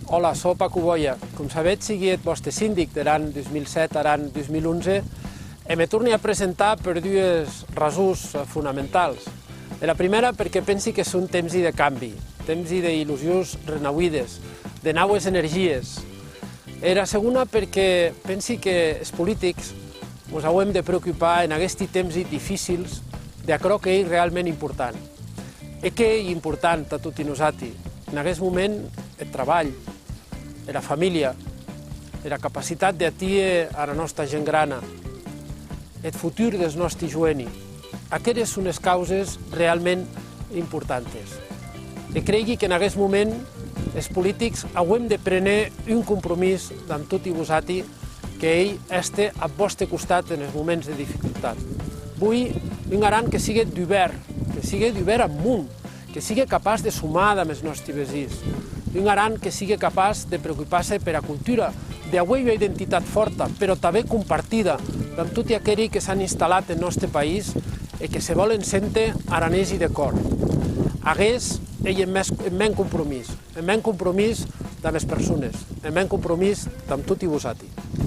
Hola, soc Paco Boia. Com sabeu, siguiet vostre síndic de l'any 2007 a l'any 2011 i me torni a presentar per dues raons fonamentals. La primera perquè pensi que són temps de canvi, temps d'il·lusions renauïdes, de noves energies. La segona perquè pensi que els polítics ens haurem de preocupar en aquests temps difícils d'allò que és realment important. I què és important a tots nosaltres? En aquest moment, el treball, la família, la capacitat d'atendre a la nostra gent grana, el futur dels nostres joves. Aquestes són les causes realment importants. I cregui que en aquest moment els polítics haurem de prendre un compromís amb tots vosaltres que ell estigui al vostre costat en els moments de dificultat. Vull un Aran que sigui d'obert amunt, que sigui capaç de sumar amb els nostres veïns. Un Aran que sigui capaç de preocupar-se per la cultura, d'avui una identitat forta, però també compartida amb tots aquells que s'han instal·lat en el nostre país i que se volen sentir aranès i de cor. Hagués ell en men compromís amb les persones, en men compromís amb tots vosaltres.